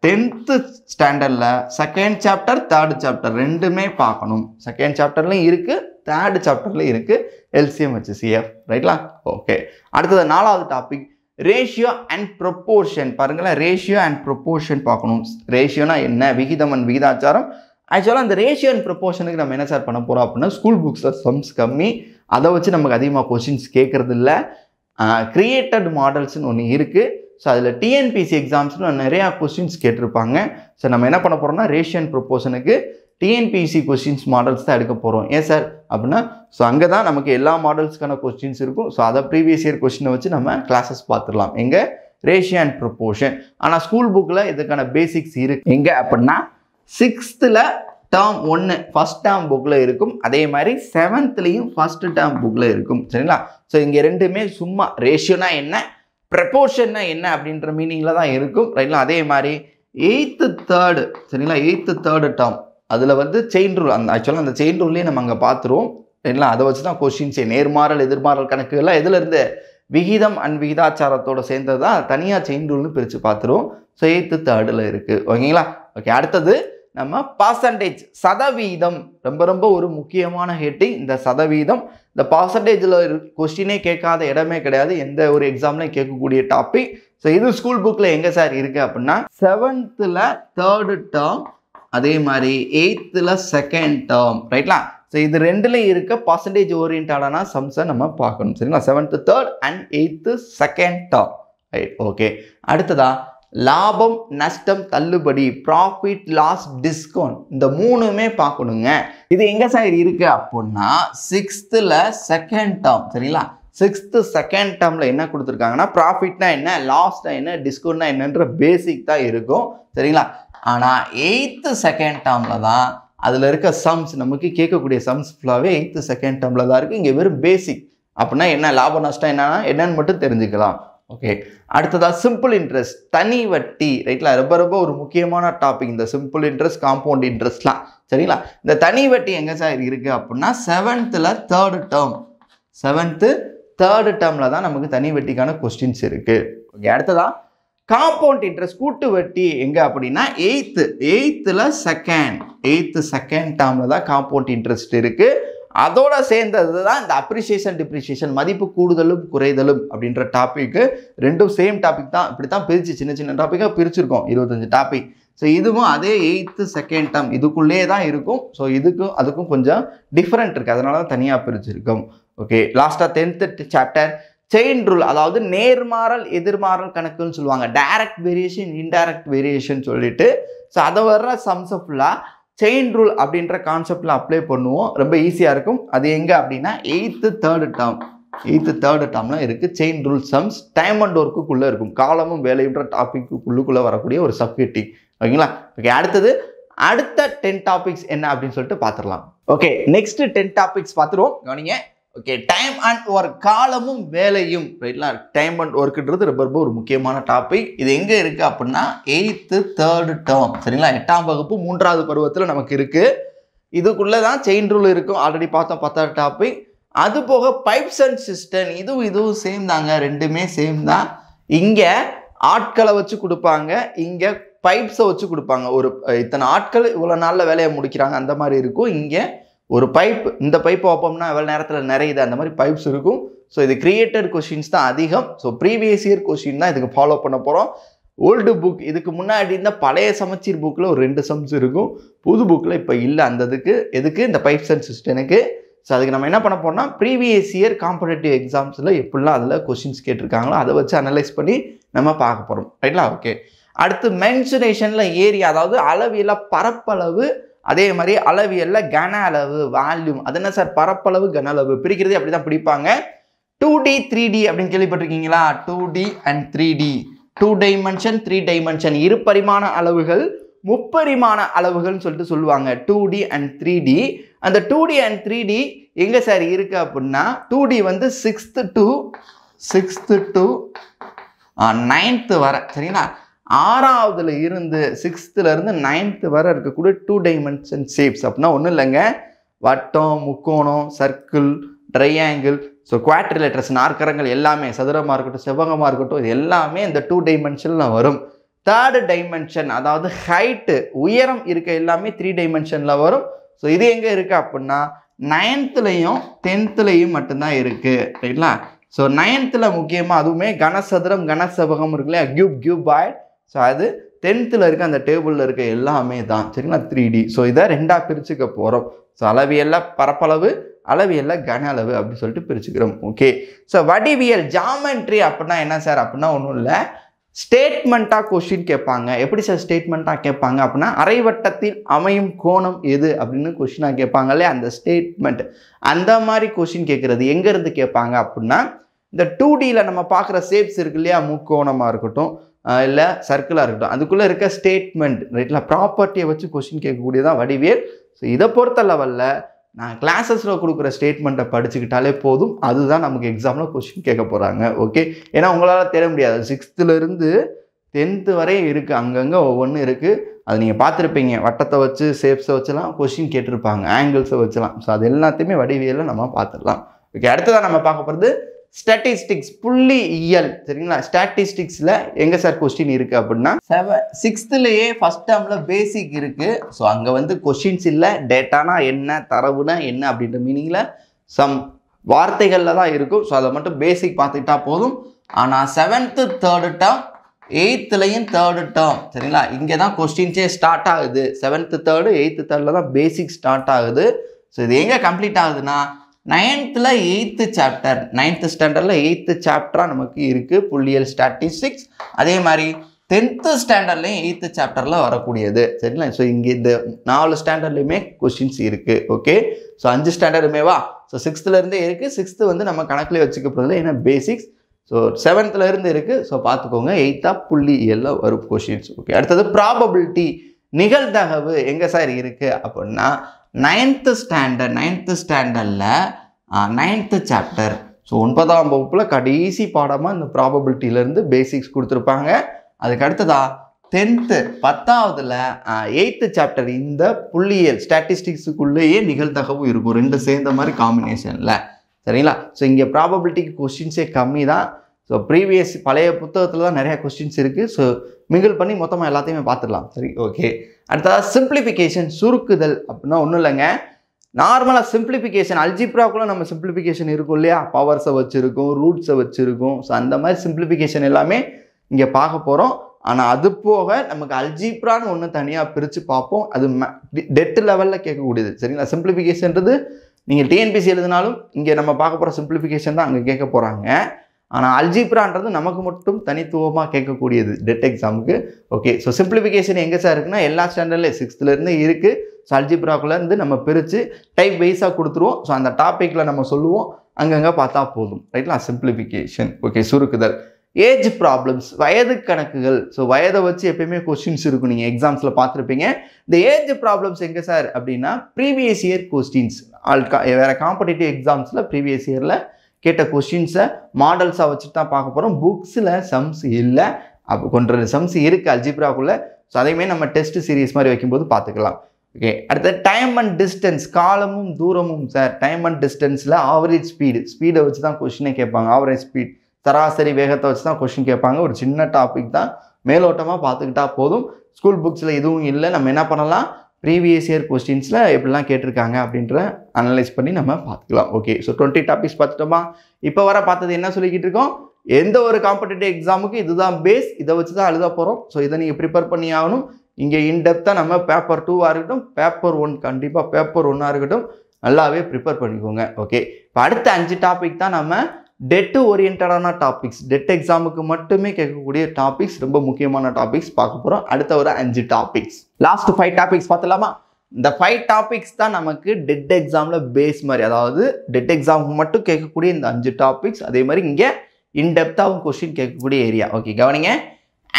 10th ஸ்டாண்டர்டில் செகண்ட் சாப்டர், 3rd சாப்டர் ரெண்டுமே பார்க்கணும். செகண்ட் சாப்டர்லையும் இருக்குது, 3rd சாப்டர்லையும் இருக்குது எல்சிஎம் ஹெச்சிசிஎஃப், ரைட்லா. ஓகே, அடுத்தது 4வது டாபிக் ரேஷியோ அண்ட் ப்ரொப்போர்ஷன். பாருங்களேன், ரேஷியோ அண்ட் ப்ரொப்போர்ஷன் பார்க்கணும். ரேஷியோனா என்ன, விகிதம் அண்ட் விகிதாச்சாரம். ஆக்சுவலாக அந்த ரேஷியோ அண்ட் ப்ரொப்போர்ஷனுக்கு நம்ம என்ன சார் பண்ண போகிறோம் அப்படின்னா ஸ்கூல் புக்ஸில் சம்ஸ் கம்மி, அதை வச்சு நமக்கு அதிகமாக கொஸ்டின்ஸ் கேட்குறது இல்லை. கிரியேட்டட் மாடல்ஸ்னு ஒன்று இருக்குது. ஸோ அதில் டிஎன்பிசி எக்ஸாம்ஸ்னு நிறையா கொஸ்டின்ஸ் கேட்டிருப்பாங்க. ஸோ நம்ம என்ன பண்ண போகிறோம்னா ரேஷியோ அண்ட் ப்ரொப்போர்ஷனுக்கு டிஎன்பிசி கொஸ்டின்ஸ் மாடல்ஸ் தான் எடுக்க போகிறோம். ஏன் சார் அப்படின்னா ஸோ அங்கே தான் நமக்கு எல்லா மாடல்ஸ்க்கான கொஸ்டின்ஸ் இருக்கும். ஸோ அதை ப்ரீவியஸ் இயர் கொஸ்டினை வச்சு நம்ம கிளாஸஸ் பார்த்துடலாம் எங்கே, ரேஷியோ அண்ட் ப்ரொப்போர்ஷன். ஆனால் ஸ்கூல் புக்கில் இதுக்கான பேசிக்ஸ் இருக்குது எங்கே அப்படின்னா 6th டேர்ம் 1 ஃபர்ஸ்ட் டேர்ம் புக்கில் இருக்கும். அதே மாதிரி 7th ஃபர்ஸ்ட் டேர்ம் புக்கில் இருக்கும். சரிங்களா, ஸோ இங்கே ரெண்டுமே சும்மா ரேஷியோனா என்ன, ப்ரொப்போர்ஷன்னா என்ன அப்படின்ற மீனிங்கில் தான் இருக்கும். ரைட்லா, அதே மாதிரி 8th 3rd, சரிங்களா, 8th 3rd டேர்ம் அதில் வந்து செயின் ரூல், அந்த ஆக்சுவலாக அந்த செயின் ரூல்லேயே நம்ம அங்கே பார்த்துருவோம். ரைட்லா, அதை வச்சு தான் கொஸ்டின்ஸே, நேர்மாறல் எதிர்மாறல் கணக்குகள்லாம் எதுலேருந்து, விகிதம் அண்ட் விகிதாச்சாரத்தோடு சேர்ந்தது தான் தனியாக செயின் ரூல்னு பிரித்து பார்த்துருவோம். ஸோ 8th 3rd இருக்குது. ஓகேங்களா, ஓகே. அடுத்தது நம்ம பர்சன்டேஜ், சதவீதம், ரொம்ப ரொம்ப ஒரு முக்கியமான ஹெட்டிங் இந்த சதவீதம். இந்த பர்சன்டேஜில் கொஸ்டினே கேட்காத இடமே கிடையாது, எந்த ஒரு எக்ஸாம்லையும் கேட்கக்கூடிய டாபிக். ஸோ இது ஸ்கூல் புக்கில் எங்கே சார் இருக்குது அப்படின்னா 7th 3rd டேர்ம், அதே மாதிரி 8th 2nd டேர்ம், ரைட்லா. ஸோ இது ரெண்டுலேயும் இருக்க பர்சன்டேஜ் ஓரியன்டான சம்ஸை நம்ம பார்க்கணும். சரிங்களா, 7th 3rd and 8th 2nd term, right. Okay, அடுத்ததா லாபம் நஷ்டம் தள்ளுபடி, ப்ராஃபிட் லாஸ் டிஸ்கவுண்ட், இந்த மூணுமே பார்க்கணுங்க. இது எங்கே சார் இருக்குது அப்படின்னா 6th 2nd டேர்ம். சரிங்களா, 6th 2nd டேர்மில் என்ன கொடுத்துருக்காங்கன்னா ப்ராஃபிட்னா என்ன, லாஸ்னா என்ன, டிஸ்கவுண்ட்னா என்னன்ற பேசிக் தான் இருக்கும். சரிங்களா, ஆனால் 8th 2nd டேர்மில் தான் அதில் இருக்க சம்ஸ், நமக்கு கேட்கக்கூடிய சம்ஸ் ஃபுல்லாகவே 8th 2nd டேர்மில் தான் இருக்குது. இங்கே வெறும் பேசிக் அப்படின்னா என்ன, லாப நஷ்டம் என்னன்னு மட்டும் தெரிஞ்சுக்கலாம். ஓகே, அடுத்ததாக சிம்பிள் இன்ட்ரெஸ்ட், தனி வட்டி, ரைட்லா. ரொம்ப ரொம்ப ஒரு முக்கியமான டாபிக் இந்த சிம்பிள் இன்ட்ரெஸ்ட், காம்பவுண்ட் இன்ட்ரெஸ்ட்லாம். சரிங்களா, இந்த தனி வட்டி எங்கே சார் இருக்குது அப்படின்னா 7th 3rd term, 7th 3rd டேர்மில் தான் நமக்கு தனி வட்டிக்கான கொஸ்டின்ஸ் இருக்குது. ஓகே, அடுத்ததாக காம்பவுண்ட் இன்ட்ரெஸ்ட், கூட்டு வட்டி எங்கே அப்படின்னா 8th 2nd டேர்மில் தான் காம்பவுண்ட் இன்ட்ரெஸ்ட் இருக்குது. அதோட சேர்ந்தது தான் இந்த அப்ரிசியேஷன் டிப்ரிசியேஷன், மதிப்பு கூடுதலும் குறைதலும் அப்படின்ற டாபிக்கு. ரெண்டும் சேம் டாபிக் தான், இப்படி தான் பிரித்து சின்ன சின்ன டாப்பிக்காக பிரிச்சிருக்கோம், 25 டாபிக். ஸோ இதுவும் அதே 8th 2nd டேர்ம் இதுக்குள்ளே தான் இருக்கும். ஸோ இதுக்கும் அதுக்கும் கொஞ்சம் டிஃப்ரெண்ட் இருக்குது, அதனால தான் தனியாக பிரிச்சிருக்கோம். ஓகே, லாஸ்ட்டாக 10th சாப்டர் செயின் ரூல், அதாவது நேர்மாறல் எதிர்மாறல் கணக்குன்னு சொல்லுவாங்க, டைரக்ட் வேரியேஷன் இன்டைரக்ட் வேரியேஷன் சொல்லிட்டு. ஸோ அதை வர்ற சம்ஸை ஃபுல்லாக செயின் ரூல் அப்படின்ற கான்செப்டில் அப்ளை பண்ணுவோம், ரொம்ப ஈஸியாக இருக்கும். அது எங்கே அப்படின்னா 8th 3rd term, eighth third டேர்ம்லாம் இருக்குது. Chain rule sums time and ஒர்க்குள்ளே இருக்கும். காலமும் வேலையுன்ற டாபிக்குள்ளே வரக்கூடிய ஒரு சப்ஹெட்டிங். ஓகேங்களா? ஓகே, அடுத்த 10 டாபிக்ஸ் என்ன அப்படின்னு சொல்லிட்டு பார்த்துடலாம். ஓகே, நெக்ஸ்ட் 10 டாபிக்ஸ் பார்த்துருவோம். கவனிங்க. ஓகே, டைம் அண்ட் ஒர்க், காலமும் வேலையும். ரைட்லா? டைம் அண்ட் ஒர்க்குன்றது ரொம்ப ஒரு முக்கியமான டாபிக். இது எங்கே இருக்குது அப்படின்னா 8th 3rd டேர்ம். சரிங்களா? 8ஆம் வகுப்பு 3வது பருவத்தில் நமக்கு இருக்குது. இதுக்குள்ளே தான் செயின் ரூல் இருக்கும். ஆல்ரெடி பார்த்தோம் 10வது டாபிக். அது போக பைப்ஸ் அண்ட் சிஸ்டம், இதுவும் சேம் தாங்க, ரெண்டுமே சேம் தான். இங்கே ஆட்களை வச்சு கொடுப்பாங்க, இங்கே பைப்ஸை வச்சு கொடுப்பாங்க. ஒரு இத்தனை ஆட்கள் இவ்வளோ நாளில் வேலையை முடிக்கிறாங்க அந்த மாதிரி இருக்கும். இங்கே ஒரு பைப், இந்த பைப் வைப்போம்னா எவ்வளோ நேரத்தில் நிறையுது, அந்த மாதிரி பைப்ஸ் இருக்கும். ஸோ இது கிரியேட்டட் கொஷின்ஸ் தான் அதிகம். ஸோ ப்ரீவியஸ் இயர் கொஷின் தான் இதுக்கு ஃபாலோ பண்ண போகிறோம். ஓல்டு புக், இதுக்கு முன்னாடி இந்த பழைய சமச்சீர் புக்கில் ஒரு 2 சம்ஸ் இருக்கும். புது புக்கில் இப்போ இல்லை. அந்த எதுக்கு இந்த பைப்ஸ் அண்ட் சிஸ்டனுக்கு. ஸோ அதுக்கு நம்ம என்ன பண்ண போறோம்னா ப்ரீவியஸ் இயர் காம்படேட்டிவ் எக்ஸாம்ஸில் எப்படிலாம் அதில் கொஷின்ஸ் கேட்டிருக்காங்களோ அதை வச்சு அனலைஸ் பண்ணி நம்ம பார்க்க போகிறோம். ரைட்லா? ஓகே, அடுத்து மென்சுரேஷனில் ஏரியா, அதாவது அளவியல பரப்பளவு, அதே மாதிரி அளவியலில் கன அளவு, வால்யூம். அது என்ன சார்? பரப்பளவு கன அளவு பிரிக்கிறது அப்படி தான் பிடிப்பாங்க. 2D 3D அப்படின்னு கேள்விப்பட்டிருக்கீங்களா? 2D and 3D, 2 dimension 3 dimension, இருபரிமாண அளவுகள் முப்பரிமாண அளவுகள்னு சொல்லிட்டு சொல்லுவாங்க. 2D and 3D. அந்த 2D அண்ட் 3D எங்கே சார் இருக்கு அப்படின்னா 2D வந்து 6th to 9th வரை. சரிங்களா? 6வதுல இருந்து 6th இருந்து 9th வரை இருக்கக்கூடிய 2 டைமென்ஷன் ஷேப்ஸ். அப்படின்னா ஒன்றும் இல்லைங்க, வட்டம், முக்கோணம், சர்க்கிள், ட்ரையாங்கிள், ஸோ குவாட்ரிலேட்டர்ஸ், நாற்கரங்கள் எல்லாமே, சதுரமாக இருக்கட்டும் செவ்வகமாக இருக்கட்டும், இது எல்லாமே இந்த 2 டைமென்ஷனில் வரும். 3rd டைமென்ஷன், அதாவது ஹைட்டு, உயரம் இருக்க எல்லாமே 3 டைமென்ஷனில் வரும். ஸோ இது எங்கே இருக்குது அப்படின்னா 9thலையும் 10thலையும் மட்டும்தான் இருக்குது. ரைட்லா? ஸோ 9th முக்கியமாக அதுவுமே கனசதுரம், கனசெவ்வகம் இருக்கு இல்லையா, கியூபாய்ட். ஸோ அது 10th இருக்க அந்த டேபிளில் இருக்க எல்லாமே தான். சரிங்களா? 3D. ஸோ இதை 2ஆக பிரிச்சுக்க போகிறோம். ஸோ அளவியல்ல பரப்பளவு, அளவியல்ல கன அளவு அப்படி சொல்லிட்டு பிரிச்சுக்கிறோம். ஓகே, ஸோ வடிவியல் ஜாமெட்ரி அப்படின்னா என்ன சார்? அப்படின்னா ஒன்றும் இல்லை, ஸ்டேட்மெண்ட்டாக கொஸ்டின் கேட்பாங்க. எப்படி சார் ஸ்டேட்மெண்ட்டாக கேட்பாங்க அப்படின்னா அரைவட்டத்தில் அமையும் கோணம் எது அப்படின்னு கொஸ்டினாக கேட்பாங்க இல்லையா, அந்த ஸ்டேட்மெண்ட். அந்த மாதிரி கொஸ்டின் கேட்குறது எங்கேருந்து கேட்பாங்க அப்படின்னா இந்த 2Dயில் நம்ம பார்க்குற ஷேப்ஸ் இருக்கு இல்லையா, முக்கோணமாக இருக்கட்டும் இல்லை சர்க்கிளாக இருக்கட்டும், அதுக்குள்ளே இருக்க ஸ்டேட்மெண்ட். ரைட்ல? ப்ராப்பர்ட்டியை வச்சு கொஸ்டின் கேட்கக்கூடியதான் வடிவியல். ஸோ இதை பொறுத்த லெவலில் நான் கிளாஸஸில் கொடுக்குற ஸ்டேட்மெண்ட்டை படிச்சுக்கிட்டாலே போதும். அதுதான் நமக்கு எக்ஸாமில் கொஸ்டின் கேட்க போகிறாங்க. ஓகே, ஏன்னா உங்களால் தெரிய முடியாது, 6th இருந்து 10th வரை இருக்குது, அங்கங்கே ஒவ்வொன்றும் இருக்குது. அது நீங்கள் பார்த்துருப்பீங்க, வட்டத்தை வச்சு ஷேப்ஸை வச்சுலாம் கொஸ்டின் கேட்டிருப்பாங்க, ஆங்கிள்ஸை வச்சுலாம். ஸோ அது எல்லாத்தையுமே வடிவியலில் நம்ம பார்த்துடலாம். ஓகே, அடுத்ததான் நம்ம பார்க்க போகிறது ஸ்டாட்டிஸ்டிக்ஸ், புள்ளியியல். சரிங்களா? ஸ்டாட்டிஸ்டிக்ஸில் எங்கே சார் கொஸ்டின் இருக்குது அப்படின்னா 6thலேயே ஃபஸ்ட் டேர்மில் பேசிக் இருக்குது. ஸோ அங்கே வந்து கொஸ்டின்ஸ் இல்லை, டேட்டானா என்ன, தரவுனா என்ன அப்படின்ற மீனிங்கில் சம் வார்த்தைகளில் தான் இருக்கும். ஸோ அதை மட்டும் பேசிக் பார்த்துக்கிட்டா போதும். ஆனால் 7th 3rd term, 8thலையும் 3rd term. சரிங்களா? இங்கே தான் கொஸ்டின்ஸே ஸ்டார்ட் ஆகுது. 7th 3rd 8th 3rd தான் பேசிக் ஸ்டார்ட் ஆகுது. ஸோ இது எங்கே கம்ப்ளீட் ஆகுதுன்னா 9th 8th சாப்டர், 9th ஸ்டாண்டர்டில் 8th சாப்டராக நமக்கு இருக்குது புள்ளியியல் ஸ்டாட்டிஸ்டிக்ஸ். அதே மாதிரி 10th ஸ்டாண்டர்ட்லேயும் 8th சாப்டரில் வரக்கூடியது. சரிங்களா? ஸோ இங்கே இந்த 4 ஸ்டாண்டர்ட்லையுமே கொஸ்டின்ஸ் இருக்குது. Okay, so 5 ஸ்டாண்டர்டுமேவா. ஸோ 6th இருந்தே இருக்குது. 6th வந்து நம்ம கணக்கில் வச்சுக்க போகிறது ஏன்னா பேசிக்ஸ். ஸோ 7th இருந்து இருக்குது. ஸோ பார்த்துக்கோங்க, 8th புள்ளியியலில் வரும் கொஸ்டின்ஸ். ஓகே, அடுத்தது ப்ராபபிலிட்டி, நிகழ்தகவு எங்கே சார் இருக்குது அப்படின்னா 9th ஸ்டாண்டர்டில் 9th சாப்டர். ஸோ 9ஆம் வகுப்பில் கடைசி பாடமாக இந்த ப்ராபபிலிட்டியிலேருந்து பேசிக்ஸ் கொடுத்துருப்பாங்க. அதுக்கு அடுத்ததா 10ஆவதுல 8th சாப்டர் இந்த புள்ளியியல் ஸ்டாட்டிஸ்டிக்ஸுக்குள்ளேயே நிகழ்தகவு இருக்கும், 2 சேர்ந்த மாதிரி காம்பினேஷனில். சரிங்களா? ஸோ இங்கே ப்ராபபிலிட்டிக்கு கொஸ்டின்ஸே கம்மி தான். ஸோ ப்ரீவியஸ் பழைய புத்தகத்தில் தான் நிறையா கொஸ்டின்ஸ் இருக்குது. ஸோ மிங்கிள் பண்ணி மொத்தமாக எல்லாத்தையுமே பார்த்துடலாம். சரி, ஓகே. அடுத்ததாக சிம்பிளிஃபிகேஷன், சுருக்குதல் அப்படின்னா ஒன்றும் இல்லைங்க, நார்மலாக சிம்பிளிஃபிகேஷன் அல்ஜிப்ராக்குள்ளே நம்ம சிம்பிளிஃபிகேஷன் இருக்கும் இல்லையா, பவர்ஸை வச்சுருக்கோம், ரூட்ஸை வச்சுருக்கோம். ஸோ அந்த மாதிரி சிம்பிளிஃபிகேஷன் எல்லாமே இங்கே பார்க்க போகிறோம். ஆனால் அது போக நமக்கு அல்ஜிப்ரான்னு ஒன்று தனியாக பிரித்து பார்ப்போம். அது டெட் லெவலில் கேட்கக்கூடியது. சரிங்களா? சிம்பிளிஃபிகேஷன்றது நீங்கள் டிஎன்பிசி எழுதினாலும் இங்கே நம்ம பார்க்க போகிற சிம்பிளிஃபிகேஷன் தான் அங்கே கேட்க போகிறாங்க. ஆனால் அல்ஜிப்ரான்றது நமக்கு மட்டும் தனித்துவமாக கேட்கக்கூடியது டெட் எக்ஸாமுக்கு. ஓகே, ஸோ சிம்பிளிஃபிகேஷன் எங்கே சார் இருக்குன்னா எல்லா ஸ்டாண்டர்ட்லேயும் 6th இருக்குது. ஸோ அல்ஜிப்ராக்குள்ளேருந்து நம்ம பிரித்து டைப் வைஸாக கொடுத்துருவோம். ஸோ அந்த டாப்பிக்கில் நம்ம சொல்லுவோம், அங்கங்கே பார்த்தா போதும். ரைட்லா, சிம்பிளிஃபிகேஷன். ஓகே, சுருக்குதல். ஏஜ் ப்ராப்ளம்ஸ், வயது கணக்குகள். ஸோ வயதை வச்சு எப்பயுமே கொஸ்டின்ஸ் இருக்கும், நீங்கள் எக்ஸாம்ஸில் பார்த்துருப்பீங்க. இந்த ஏஜ் ப்ராப்ளம்ஸ் எங்கே சார் அப்படின்னா ப்ரீவியஸ் இயர் கொஸ்டின்ஸ். வேறு காம்படிட்டிவ் எக்ஸாம்ஸில் ப்ரீவியஸ் இயரில் கேட்ட கொஸ்டின்ஸை மாடல்ஸாக வச்சுட்டு தான் பார்க்க போகிறோம். புக்ஸில் சம்ஸ் இல்லை, அப்போ கொண்டு சம்ஸ் இருக்குது அல்ஜிப்ராக்குள்ளே. ஸோ அதையுமே நம்ம டெஸ்ட் சீரீஸ் மாதிரி வைக்கும்போது பார்த்துக்கலாம். ஓகே, அடுத்த டைம் அண்ட் டிஸ்டன்ஸ், காலமும் தூரமும் சார். டைம் அண்ட் டிஸ்டன்ஸில் ஆவரேஜ் ஸ்பீடை வச்சு தான் கொஸ்டினே கேட்பாங்க. ஆவரேஜ் ஸ்பீட், சராசரி வேகத்தை வச்சு தான் கொஸ்டின் கேட்பாங்க. ஒரு சின்ன டாபிக் தான், மேலோட்டமாக பார்த்துக்கிட்டா போதும். ஸ்கூல் புக்ஸில் இதுவும் இல்லை. நம்ம என்ன பண்ணலாம், ப்ரீவியஸ் இயர் கொஸ்டின்ஸில் எப்படிலாம் கேட்டிருக்காங்க அப்படின்ற அனலைஸ் பண்ணி நம்ம பார்த்துக்கலாம். ஓகே, ஸோ 20 டாபிக்ஸ் பார்த்துட்டோமா? இப்போ வர பார்த்தது என்ன சொல்லிக்கிட்டு இருக்கோம், எந்த ஒரு காம்படிட்டிவ் எக்ஸாமுக்கு இதுதான் பேஸ், இதை வச்சு தான் எழுத போகிறோம். ஸோ இதை நீங்கள் ப்ரிப்பேர் பண்ணி ஆகணும். இங்கே இன்டெப்த்தாக நம்ம பேப்பர் 2 இருக்கட்டும், பேப்பர் 1 கண்டிப்பாக பேப்பர் 1 இருக்கட்டும், நல்லாவே ப்ரிப்பேர் பண்ணிக்கோங்க. ஓகே, இப்போ அடுத்த 5 டாபிக் தான் நம்ம டெட் ஓரியன்டான டாபிக்ஸ். டெட் எக்ஸாமுக்கு மட்டுமே கேட்கக்கூடிய டாபிக்ஸ், ரொம்ப முக்கியமான டாபிக்ஸ் பார்க்க போகிறோம். அடுத்த ஒரு 5 டாபிக்ஸ், லாஸ்ட் 5 டாபிக்ஸ் பார்த்துலாமா? இந்த 5 டாபிக்ஸ் தான் நமக்கு டெட் எக்ஸாமில் பேஸ் மாதிரி, அதாவது டெட் எக்ஸாமுக்கு மட்டும் கேட்கக்கூடிய இந்த 5 டாபிக்ஸ். அதே மாதிரி இங்கே இன்டெப்த்தாகவும் கொஸ்டின் கேட்கக்கூடிய ஏரியா. ஓகே, கவனிங்க.